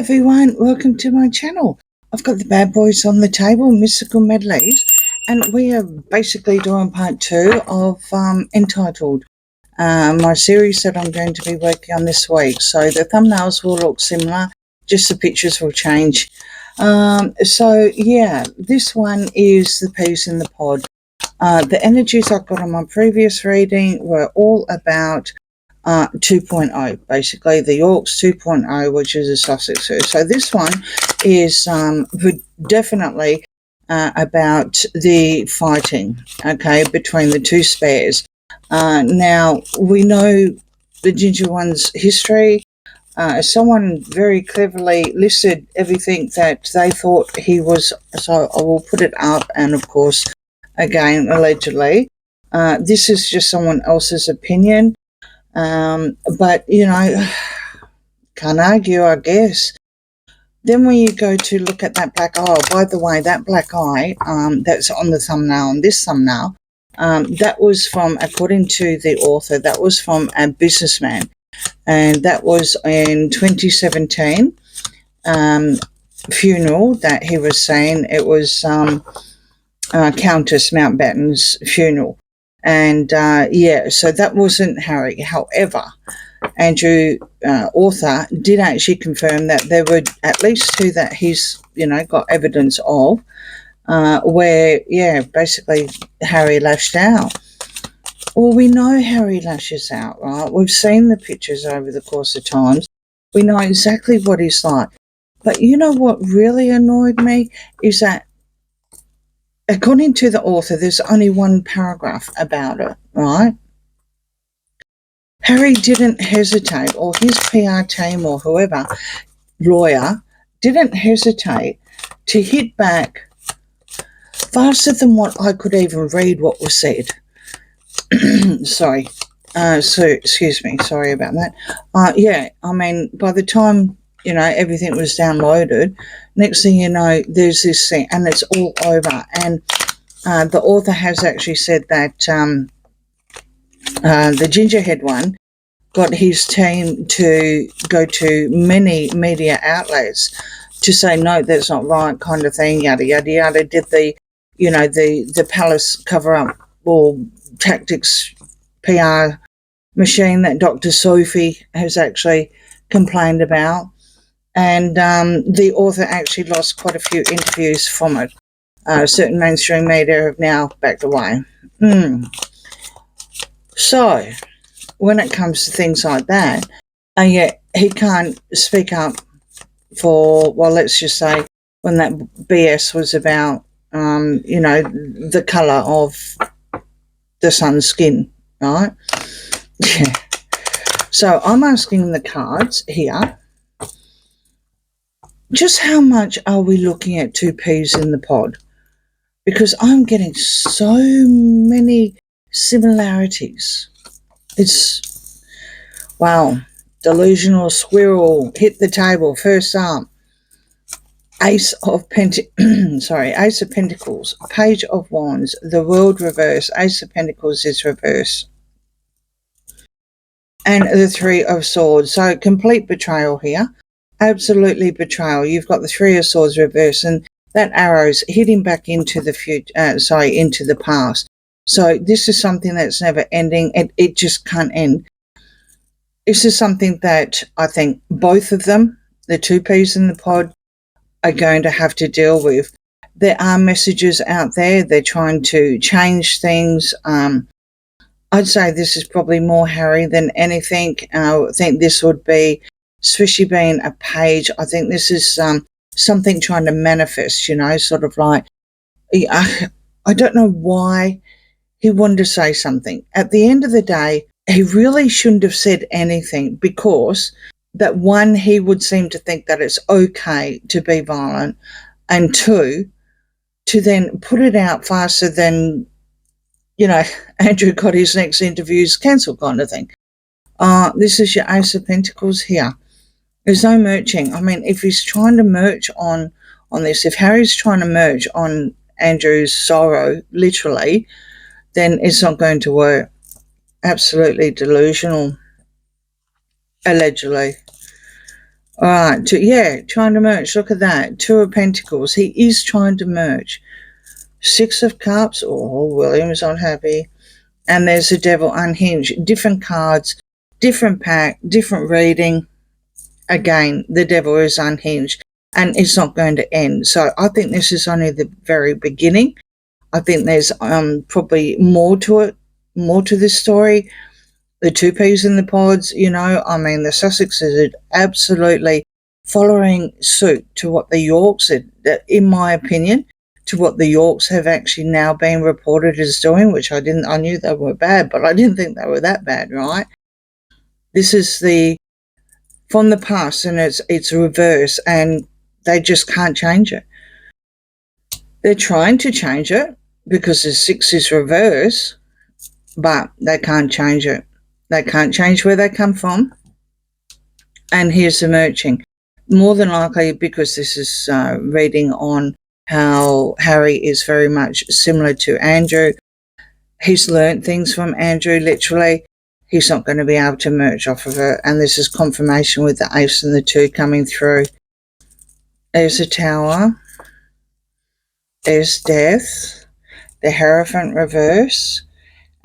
everyone, welcome to my channel. I've got the bad boys on the table, mystical medleys, and we are basically doing part 2 of entitled my series that I'm going to be working on this week. So the thumbnails will look similar, just the pictures will change. So yeah, this one is the peas in the pod. The energies I got on my previous reading were all about 2.0, basically the Yorks 2.0, which is a Sussexes. So this one is definitely about the fighting, okay, between the two spares. Now, we know the Ginger One's history. Someone very cleverly listed everything that they thought he was, so I will put it up, and of course, again, allegedly. This is just someone else's opinion. But, you know, can't argue, I guess. Then when you go to look at that black eye, oh, by the way, that black eye that's on the thumbnail, on this thumbnail, that was from, according to the author, that was from a businessman. And that was in 2017 funeral that he was saying. It was Countess Mountbatten's funeral. And yeah, so that wasn't Harry. However, Andrew, author, did actually confirm that there were at least 2 that he's, you know, got evidence of, where, yeah, basically Harry lashed out. Well, we know Harry lashes out, right? We've seen the pictures over the course of times. We know exactly what he's like. But you know what really annoyed me is that, according to the author, there's only one paragraph about it, right? Harry didn't hesitate, or his PR team or whoever, lawyer, didn't hesitate to hit back faster than what I could even read what was said. Sorry. So, excuse me, sorry about that. Yeah, I mean, by the time, you know, everything was downloaded, next thing you know, there's this thing, and it's all over. And the author has actually said that the Gingerhead one got his team to go to many media outlets to say, no, that's not right, kind of thing, yada, yada, yada. Did the, you know, the palace cover-up or tactics PR machine that Dr. Sophie has actually complained about. And the author actually lost quite a few interviews from it. Certain mainstream media have now backed away. So, when it comes to things like that, and yet he can't speak up for, well, let's just say, when that BS was about, you know, the colour of the sun's skin, right? Yeah. So I'm asking the cards here, just how much are we looking at 2 peas in the pod? Because I'm getting so many similarities. It's, wow, delusional squirrel, hit the table, first up. Ace of Ace of Pentacles, Page of Wands, the World reverse, Ace of Pentacles is reverse. And the 3 of Swords. So complete betrayal here. Absolutely betrayal. You've got the 3 of Swords reverse, and that arrow's hitting back into the future, into the past. So this is something that's never ending. It just can't end. This is something that I think both of them, the 2 peas in the pod, are going to have to deal with. There are messages out there. They're trying to change things. I'd say this is probably more Harry than anything. I think this would be, especially being a page, I think this is something trying to manifest, you know, sort of like, I don't know why he wanted to say something. At the end of the day, he really shouldn't have said anything, because that, 1, he would seem to think that it's okay to be violent, and 2, to then put it out faster than, you know, Andrew got his next interviews cancelled, kind of thing. This is your Ace of Pentacles here. There's no merging. I mean, if he's trying to merge on this, if Harry's trying to merge on Andrew's sorrow, literally, then it's not going to work. Absolutely delusional. Allegedly. All right, trying to merge. Look at that. Two of Pentacles. He is trying to merge. Six of Cups. Oh, William's unhappy. And there's the Devil unhinged. Different cards, different pack, different reading. Again, the Devil is unhinged and it's not going to end. So I think this is only the very beginning. I think there's probably more to it, more to this story. The two peas in the pods, the Sussexes are absolutely following suit to what the Yorks, in my opinion, to what the Yorks have actually now been reported as doing, which I knew they were bad, but I didn't think they were that bad, right? This is from the past, and it's reverse, and they just can't change it. They're trying to change it because the six is reverse, but they can't change it. They can't change where they come from. And here's the merging. More than likely, because this is reading on how Harry is very much similar to Andrew. He's learned things from Andrew, literally. He's not going to be able to merge off of it. And this is confirmation with the ace and the two coming through. There's a Tower. There's Death. The Hierophant reverse.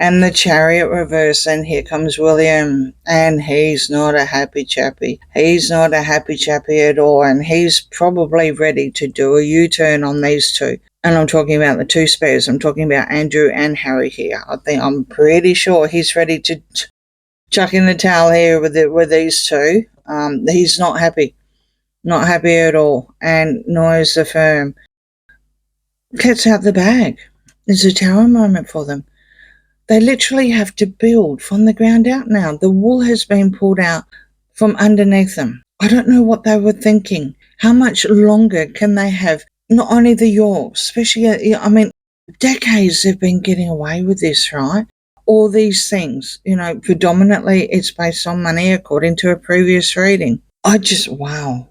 And the Chariot reverse, and here comes William, and he's not a happy chappy. He's not a happy chappy at all, and he's probably ready to do a U-turn on these two. And I'm talking about the two spares. I'm talking about Andrew and Harry here. I'm pretty sure he's ready to chuck in the towel here with these two. He's not happy at all, and nor is the firm. Cat's out the bag. It's a Tower moment for them. They literally have to build from the ground out now. The wool has been pulled out from underneath them. I don't know what they were thinking. How much longer can they have? Not only the Yorks, especially, decades they've been getting away with this, right? All these things, predominantly it's based on money according to a previous reading. Wow.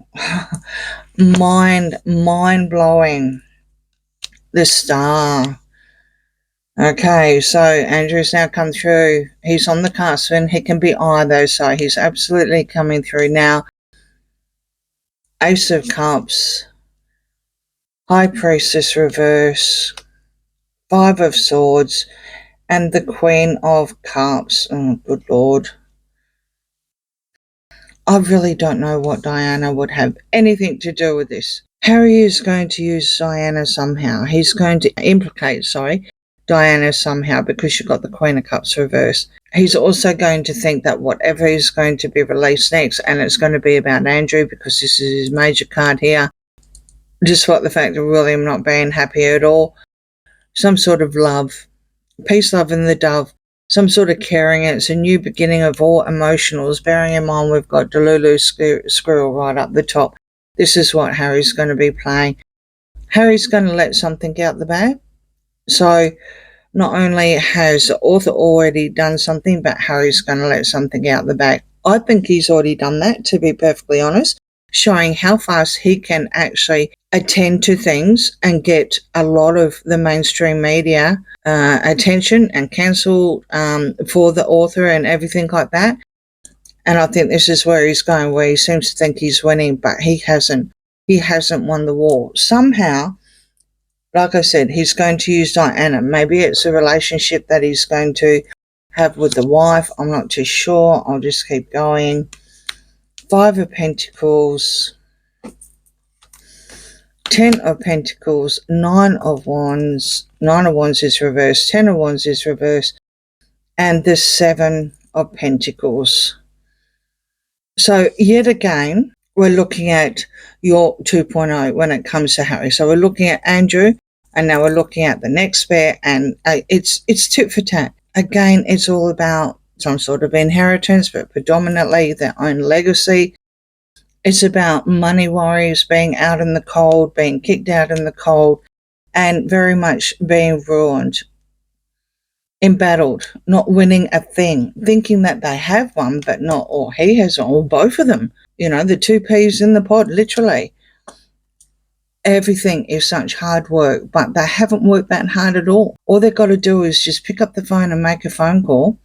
Mind-blowing. The Star. Okay, so Andrew's now come through. He's on the cusp, and he can be either, so he's absolutely coming through now. Ace of Cups, High Priestess reverse, Five of Swords, and the Queen of Cups. Oh, good Lord. I really don't know what Diana would have anything to do with this. Harry is going to use Diana somehow. He's going to implicate, Diana somehow, because you've got the Queen of Cups reverse. He's also going to think that whatever is going to be released next, and it's going to be about Andrew, because this is his major card here, just what the fact of William not being happy at all, some sort of love, peace, love and the dove, some sort of caring. It's a new beginning of all emotionals, bearing in mind we've got Delulu Squirrel right up the top. This is what Harry's going to be playing. Harry's going to let something out the bag. So not only has the author already done something, but Harry's going to let something out the bag. I think he's already done that, to be perfectly honest, showing how fast he can actually attend to things and get a lot of the mainstream media attention and cancel for the author and everything like that. And I think this is where he's going, where he seems to think he's winning, but he hasn't. He hasn't won the war. Somehow, like I said, he's going to use Diana. Maybe it's a relationship that he's going to have with the wife. I'm not too sure. I'll just keep going. Five of Pentacles, 10 of Pentacles, 9 of Wands. 9 of Wands is reversed, 10 of Wands is reversed, and the 7 of Pentacles. So yet again, we're looking at your 2.0 when it comes to Harry. So we're looking at Andrew, and now we're looking at the next pair, and it's tit for tat. Again, it's all about some sort of inheritance, but predominantly their own legacy. It's about money worries, being out in the cold, being kicked out in the cold, and very much being ruined, embattled, not winning a thing, thinking that they have one, but not, or he has, or both of them. The two peas in the pod, literally. Everything is such hard work, but they haven't worked that hard at all. All they've got to do is just pick up the phone and make a phone call,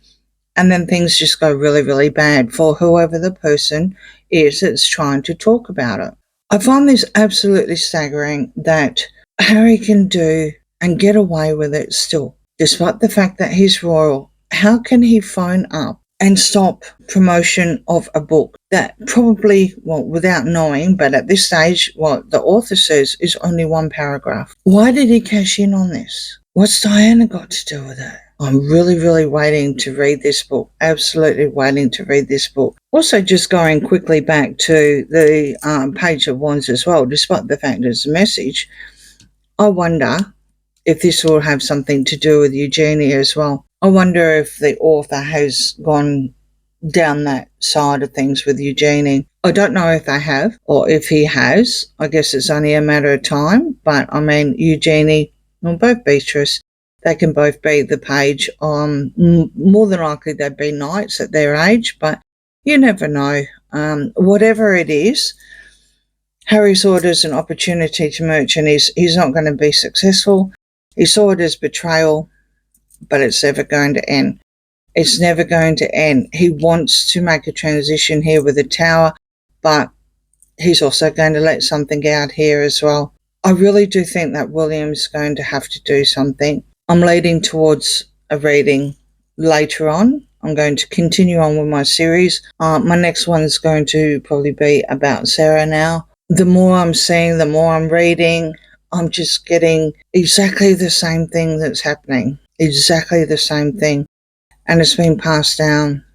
and then things just go really, really bad for whoever the person is that's trying to talk about it. I find this absolutely staggering that Harry can do and get away with it still, despite the fact that he's royal. How can he phone up and stop promotion of a book that probably, well, without knowing, but at this stage, what the author says is only one paragraph? Why did he cash in on this? What's Diana got to do with it? I'm really, really waiting to read this book. Absolutely waiting to read this book. Also, just going quickly back to the Page of Wands as well, despite the fact it's a message, I wonder if this will have something to do with Eugenia as well. I wonder if the author has gone down that side of things with Eugenie. I don't know if they have or if he has. I guess it's only a matter of time. But I mean, Eugenie, or both Beatrice, they can both be the page. More than likely they'd be knights at their age, but you never know. Whatever it is, Harry saw it as an opportunity to merge, and he's not going to be successful. He saw it as betrayal, but it's never going to end. It's never going to end. He wants to make a transition here with the tower, but he's also going to let something out here as well. I really do think that William's going to have to do something. I'm leading towards a reading later on. I'm going to continue on with my series. My next one is going to probably be about Sarah now. The more I'm seeing, the more I'm reading, I'm just getting exactly the same thing that's happening. Exactly the same thing. And it's been passed down,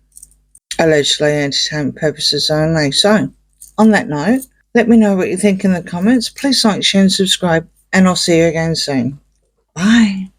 allegedly entertainment purposes only. So, on that note, let me know what you think in the comments. Please like, share and subscribe, and I'll see you again soon. Bye.